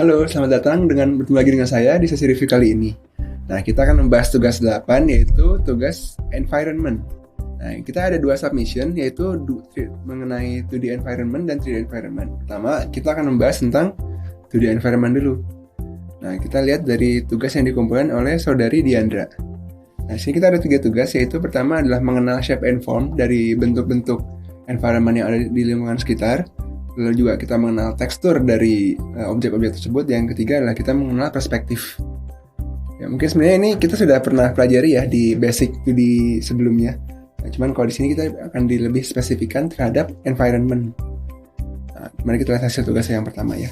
Halo, selamat datang bertemu lagi dengan saya di sesi review kali ini. Nah, kita akan membahas tugas 8, yaitu tugas environment. Nah, kita ada 2 submission, yaitu mengenai 2D environment dan 3D environment. Pertama, kita akan membahas tentang 2D environment dulu. Nah, kita lihat dari tugas yang dikumpulkan oleh saudari Diandra. Nah, sini kita ada 3 tugas, yaitu pertama adalah mengenal shape and form dari bentuk-bentuk environment yang ada di lingkungan sekitar. Lalu juga kita mengenal tekstur dari objek-objek tersebut. Yang ketiga adalah kita mengenal perspektif. Ya, mungkin sebenarnya ini kita sudah pernah pelajari ya di basic 2D sebelumnya. Nah, cuman kalau di sini kita akan lebih spesifikkan terhadap environment. Nah, mari kita lihat hasil tugas yang pertama ya.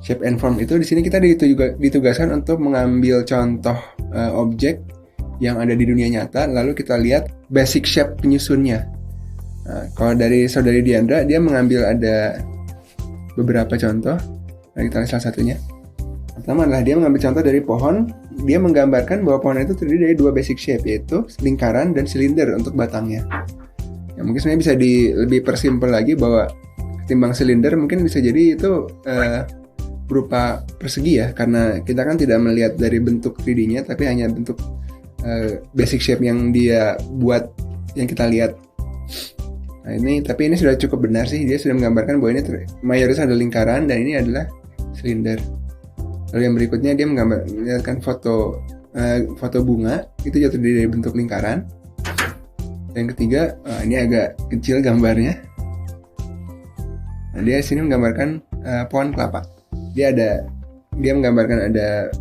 Shape and form itu di sini kita ditugaskan untuk mengambil contoh objek yang ada di dunia nyata, lalu kita lihat basic shape penyusunnya. Nah, kalau dari saudari Diandra, dia mengambil ada beberapa contoh. Nah, kita lihat salah satunya. Pertama adalah dia mengambil contoh dari pohon. Dia menggambarkan bahwa pohon itu terdiri dari 2 basic shape, yaitu lingkaran dan silinder untuk batangnya. Ya, mungkin sebenarnya bisa lebih persimpel lagi bahwa ketimbang silinder mungkin bisa jadi itu berupa persegi ya, karena kita kan tidak melihat dari bentuk 3D-nya, tapi hanya bentuk basic shape yang dia buat yang kita lihat. Nah, tapi ini sudah cukup benar sih. Dia sudah menggambarkan bahwa ini mayoritas adalah lingkaran dan ini adalah silinder. Lalu yang berikutnya dia menggambarkan foto bunga itu jatuh dari bentuk lingkaran. Yang ketiga, ini agak kecil gambarnya. Nah, dia sini menggambarkan pohon kelapa. Dia menggambarkan ada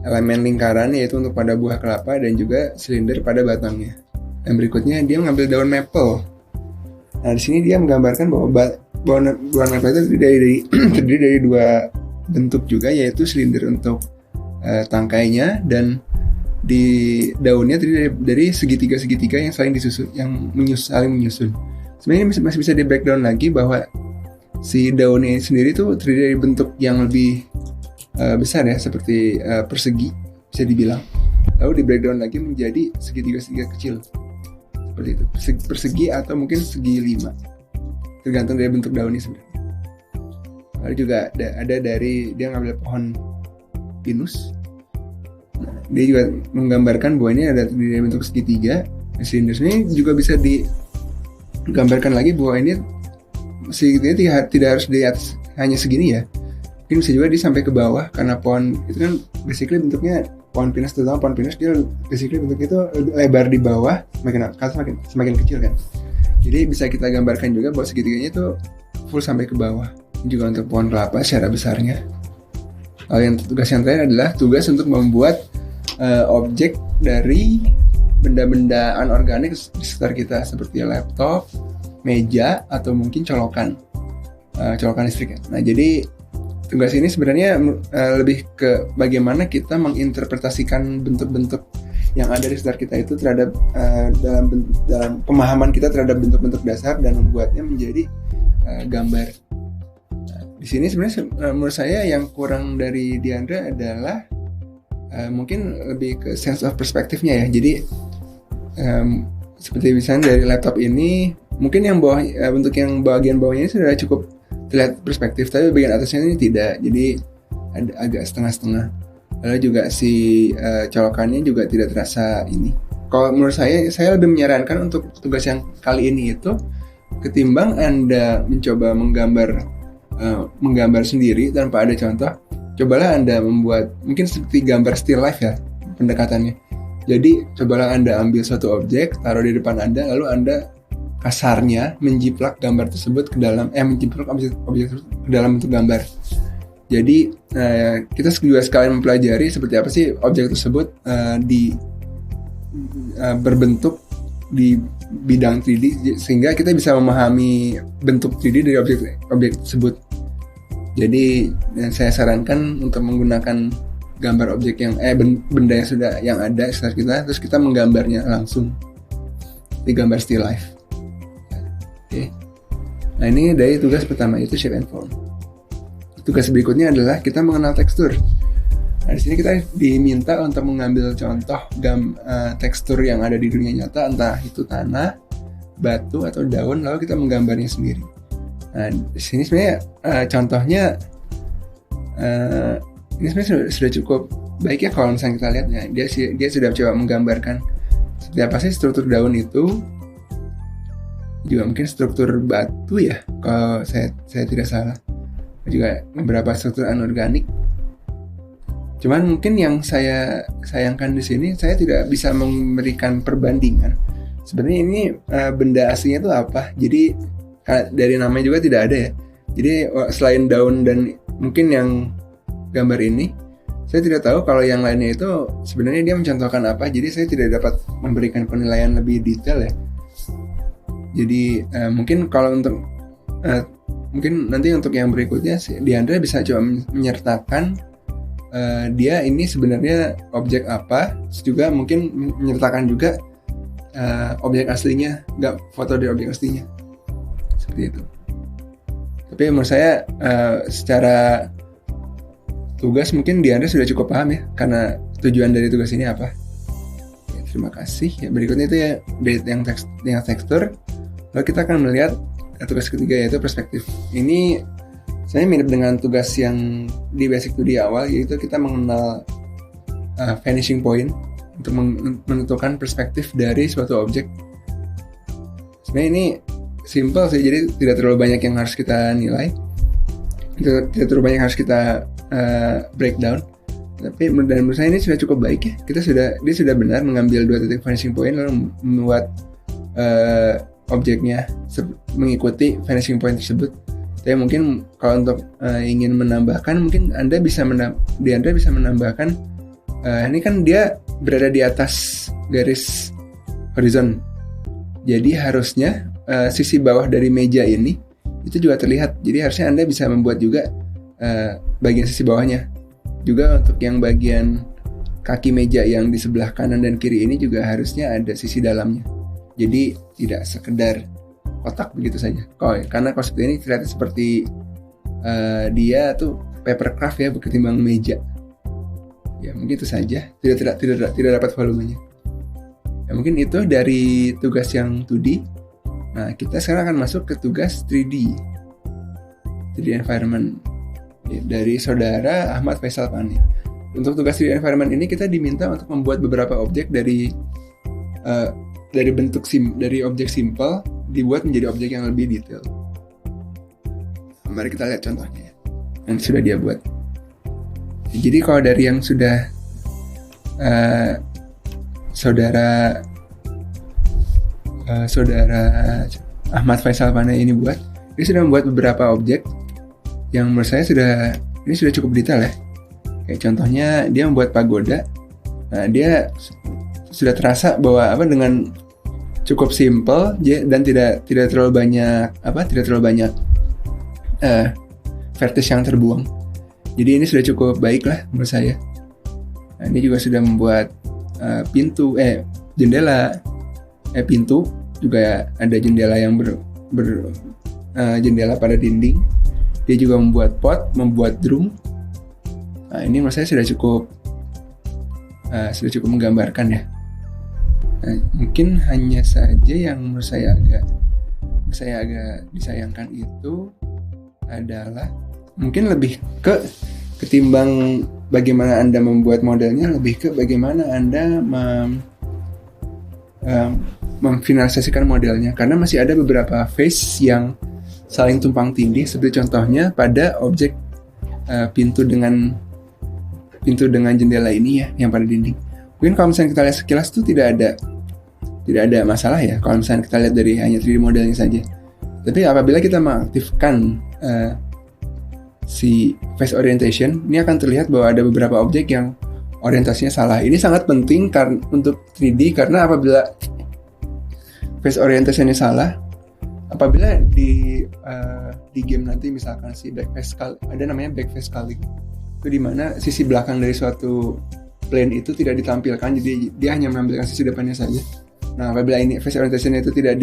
elemen lingkaran, yaitu untuk pada buah kelapa dan juga silinder pada batangnya. Dan berikutnya dia mengambil daun maple. Nah, di sini dia menggambarkan bahwa daun maple itu terdiri dari 2 bentuk juga, yaitu silinder untuk tangkainya dan di daunnya terdiri dari segitiga-segitiga yang saling menyusun. Sebenarnya ini masih bisa di breakdown lagi bahwa si daunnya sendiri itu terdiri dari bentuk yang lebih besar ya, seperti persegi bisa dibilang. Lalu di breakdown lagi menjadi segitiga-segitiga kecil. Seperti itu, persegi atau mungkin segi 5, tergantung dari bentuk daunnya sebenarnya. Lalu juga ada dari dia ngambil pohon pinus. Nah, dia juga menggambarkan bahwa ini ada dari bentuk segitiga. Silinder ini juga bisa digambarkan lagi bahwa ini segitiga tidak harus di atas hanya segini ya. Mungkin bisa juga sampai ke bawah, karena pohon itu kan basically bentuknya pohon pinus, terutama pohon pinus dia basically bentuknya itu lebar di bawah, semakin kecil kan. Jadi bisa kita gambarkan juga bahwa segitiganya itu full sampai ke bawah. Ini juga untuk pohon kelapa secara besarnya. Lalu tugas yang terakhir adalah tugas untuk membuat objek dari benda-benda anorganik di sekitar kita, seperti laptop, meja, atau mungkin colokan listrik ya. Nah, jadi tugas ini sebenarnya lebih ke bagaimana kita menginterpretasikan bentuk-bentuk yang ada di sekitar kita itu terhadap dalam pemahaman kita terhadap bentuk-bentuk dasar dan membuatnya menjadi gambar. Nah, di sini sebenarnya menurut saya yang kurang dari Diandra adalah mungkin lebih ke sense of perspektifnya ya. Jadi seperti misalnya dari laptop ini, mungkin yang bawah bentuk yang bagian bawahnya ini sudah cukup terlihat perspektif, tapi bagian atasnya ini tidak, jadi ada agak setengah-setengah. Lalu juga si colokannya juga tidak terasa ini. Kalau menurut saya lebih menyarankan untuk tugas yang kali ini itu, ketimbang Anda mencoba menggambar sendiri tanpa ada contoh, cobalah Anda membuat mungkin seperti gambar still life ya pendekatannya. Jadi cobalah Anda ambil suatu objek, taruh di depan Anda, lalu Anda kasarnya menjiplak gambar tersebut ke dalam menjiplak objek tersebut ke dalam bentuk gambar. Jadi kita juga sekalian mempelajari seperti apa sih objek tersebut berbentuk di bidang 3D, sehingga kita bisa memahami bentuk 3D dari objek tersebut. Jadi saya sarankan untuk menggunakan gambar objek yang benda yang ada sekitar kita, terus kita menggambarnya langsung di gambar still life. Oke. Nah, ini dari tugas pertama, itu shape and form. Tugas berikutnya adalah kita mengenal tekstur. Nah, di sini kita diminta untuk mengambil contoh tekstur yang ada di dunia nyata, entah itu tanah, batu, atau daun, lalu kita menggambarnya sendiri. Nah, di sini sebenarnya contohnya eh, ini sebenarnya sudah cukup baik ya kalau misalnya kita lihat ya. Dia sudah coba menggambarkan seperti apa sih struktur daun itu, juga mungkin struktur batu ya kalau saya tidak salah, juga beberapa struktur anorganik. Cuman mungkin yang saya sayangkan di sini, saya tidak bisa memberikan perbandingan sebenarnya ini benda aslinya itu apa. Jadi dari namanya juga tidak ada ya. Jadi selain daun dan mungkin yang gambar ini, saya tidak tahu kalau yang lainnya itu sebenarnya dia mencontohkan apa. Jadi saya tidak dapat memberikan penilaian lebih detail ya. Jadi mungkin kalau untuk mungkin nanti untuk yang berikutnya Diandra bisa coba menyertakan dia ini sebenarnya objek apa, juga mungkin menyertakan juga objek aslinya, nggak foto dari objek aslinya, seperti itu. Tapi menurut saya secara tugas mungkin Diandra sudah cukup paham ya, karena tujuan dari tugas ini apa. Ya, terima kasih. Ya, berikutnya itu ya yang tekstur. Lalu kita akan melihat tugas ketiga, yaitu perspektif. Ini saya mirip dengan tugas yang di Basic 2D awal, yaitu kita mengenal vanishing point untuk menentukan perspektif dari suatu objek. Sebenarnya ini simple sih, jadi tidak terlalu banyak yang harus kita nilai, tidak terlalu banyak yang harus kita breakdown. Tapi menurut saya ini sudah cukup baik ya. Dia sudah benar mengambil 2 titik vanishing point lalu membuat objeknya mengikuti vanishing point tersebut. Tapi mungkin kalau untuk ingin menambahkan, mungkin Diandra bisa menambahkan ini kan dia berada di atas garis horizon. Jadi harusnya sisi bawah dari meja ini itu juga terlihat. Jadi harusnya Anda bisa membuat juga bagian sisi bawahnya. Juga untuk yang bagian kaki meja yang di sebelah kanan dan kiri ini juga harusnya ada sisi dalamnya. Jadi tidak sekedar kotak begitu saja. Karena konsep ini terlihat seperti dia tuh papercraft ya, ketimbang meja. Ya mungkin itu saja. Tidak dapat volumenya. Ya mungkin itu dari tugas yang 2D. Nah kita sekarang akan masuk ke tugas 3D environment ya, dari saudara Ahmad Faisal Pani. Untuk tugas 3D environment ini kita diminta untuk membuat beberapa objek dari dari objek simple dibuat menjadi objek yang lebih detail. Mari kita lihat contohnya yang sudah dia buat. Jadi kalau dari yang sudah saudara Ahmad Faisal Pana ini buat, dia sudah membuat beberapa objek yang menurut saya ini sudah cukup detail ya. Kayak contohnya dia membuat pagoda. Nah dia sudah terasa bahwa dengan cukup simple dan tidak terlalu banyak vertex yang terbuang. Jadi ini sudah cukup baik lah menurut saya. Nah, ini juga sudah membuat pintu juga ada jendela yang jendela pada dinding. Dia juga membuat pot, membuat drum. Nah, ini menurut saya sudah cukup menggambarkan ya. Nah, mungkin hanya saja yang menurut saya agak disayangkan itu adalah mungkin lebih ketimbang bagaimana Anda membuat modelnya, lebih ke bagaimana Anda memfinalisasikan modelnya, karena masih ada beberapa face yang saling tumpang tindih, seperti contohnya pada objek pintu dengan jendela ini ya, yang pada dinding. Mungkin kalau misalnya kita lihat sekilas itu tidak ada masalah ya kalau misalnya kita lihat dari hanya 3D modelnya saja. Tapi apabila kita mengaktifkan si face orientation, ini akan terlihat bahwa ada beberapa objek yang orientasinya salah. Ini sangat penting untuk 3D, karena apabila face orientationnya salah, apabila di game nanti misalkan si backface ada namanya backface culling, itu dimana sisi belakang dari suatu plane itu tidak ditampilkan, jadi dia hanya menampilkan sisi depannya saja. Nah apabila ini face orientation itu tidak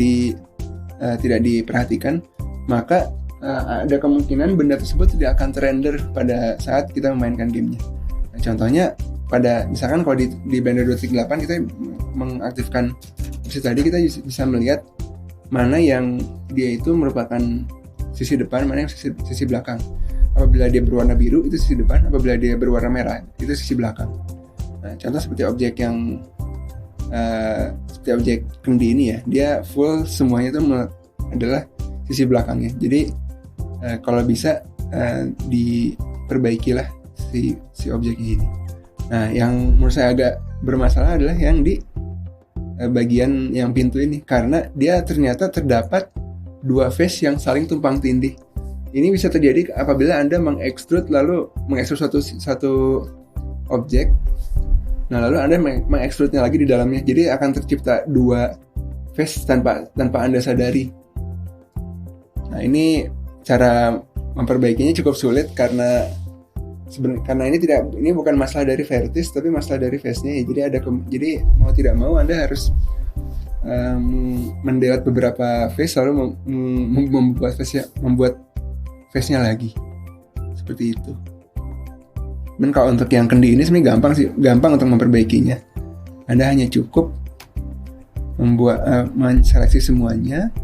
diperhatikan, maka ada kemungkinan benda tersebut tidak akan terrender pada saat kita memainkan gamenya. Nah, contohnya misalkan kalau di Blender 2.8 kita mengaktifkan opsi tadi, kita bisa melihat mana yang dia itu merupakan sisi depan, mana yang sisi belakang. Apabila dia berwarna biru itu sisi depan, apabila dia berwarna merah itu sisi belakang. Nah, contoh seperti objek yang seperti objek kendi ini ya, dia full semuanya itu adalah sisi belakangnya. Jadi kalau bisa diperbaikilah si objek ini. Nah, yang menurut saya agak bermasalah adalah yang di bagian yang pintu ini, karena dia ternyata terdapat dua face yang saling tumpang tindih. Ini bisa terjadi apabila Anda mengekstrud satu objek. Nah, lalu Anda mengekstrudnya lagi di dalamnya. Jadi akan tercipta dua face tanpa Anda sadari. Nah, ini cara memperbaikinya cukup sulit karena ini bukan masalah dari vertis tapi masalah dari face-nya. Jadi mau tidak mau Anda harus mendelete beberapa face lalu membuat face-nya lagi. Seperti itu. Dan kalau untuk yang kendi ini sebenarnya gampang untuk memperbaikinya. Anda hanya cukup menseleksi semuanya,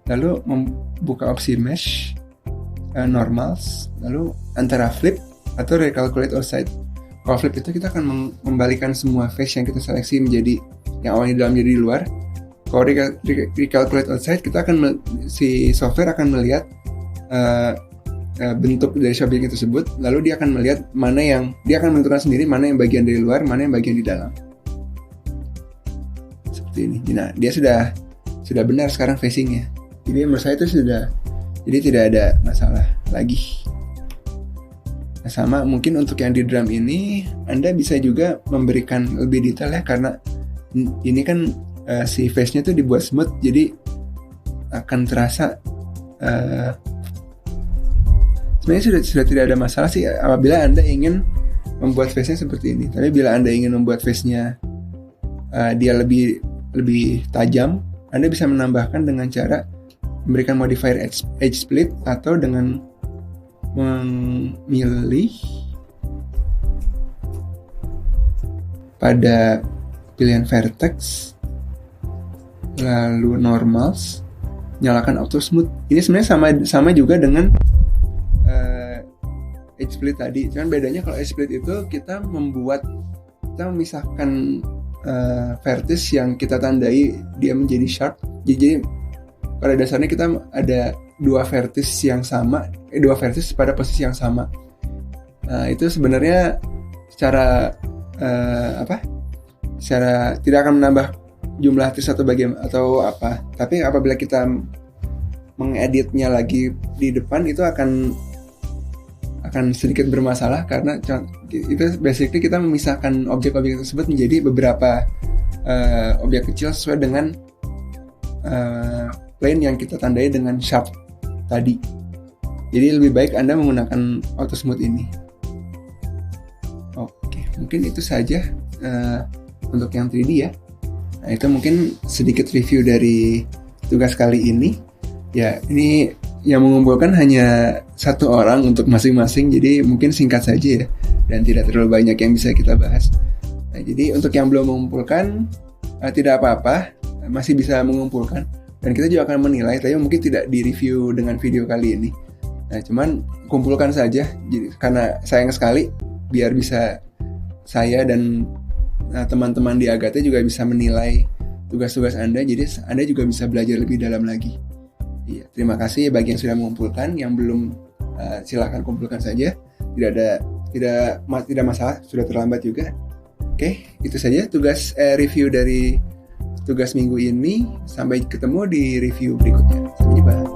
lalu membuka opsi mesh, normals, lalu antara flip atau recalculate outside. Kalau flip itu kita akan membalikan semua face yang kita seleksi menjadi yang awalnya di dalam jadi di luar. Kalau recalculate outside, si software akan melihat bentuk dari objek tersebut, lalu dia akan melihat dia akan menentukan sendiri mana yang bagian dari luar, mana yang bagian di dalam. Seperti ini. Nah, dia sudah benar sekarang facingnya. Jadi menurut saya itu jadi tidak ada masalah lagi. Nah, sama mungkin untuk yang di drum ini Anda bisa juga memberikan lebih detail ya, karena ini kan si face-nya tuh dibuat smooth, jadi akan terasa sebenarnya sudah tidak ada masalah sih apabila Anda ingin membuat face-nya seperti ini. Tapi bila Anda ingin membuat face-nya dia lebih tajam, Anda bisa menambahkan dengan cara memberikan modifier edge split atau dengan memilih pada pilihan vertex lalu normals, nyalakan auto smooth. Ini sebenarnya sama juga dengan edge split tadi. Cuman bedanya kalau edge split itu kita memisahkan vertex yang kita tandai dia menjadi sharp. Jadi pada dasarnya kita ada dua vertex pada posisi yang sama. Nah, itu sebenarnya secara tidak akan menambah jumlah vertex atau apa. Tapi apabila kita mengeditnya lagi di depan itu akan sedikit bermasalah, karena itu basically kita memisahkan objek-objek tersebut menjadi beberapa objek kecil sesuai dengan plane yang kita tandai dengan sharp tadi. Jadi lebih baik Anda menggunakan auto smooth ini. Oke, mungkin itu saja untuk yang 3D ya. Nah, itu mungkin sedikit review dari tugas kali ini. Ya, ini yang mengumpulkan hanya satu orang untuk masing-masing, jadi mungkin singkat saja ya, dan tidak terlalu banyak yang bisa kita bahas. Nah, jadi untuk yang belum mengumpulkan, tidak apa-apa, masih bisa mengumpulkan, dan kita juga akan menilai, tapi mungkin tidak di-review dengan video kali ini. Nah, cuman kumpulkan saja, jadi, karena sayang sekali, biar bisa saya dan teman-teman di Agate juga bisa menilai tugas-tugas Anda, jadi Anda juga bisa belajar lebih dalam lagi. Iya, terima kasih bagi yang sudah mengumpulkan. Yang belum silakan kumpulkan saja. Tidak masalah, sudah terlambat juga. Oke, itu saja tugas review dari tugas minggu ini. Sampai ketemu di review berikutnya. Sampai jumpa.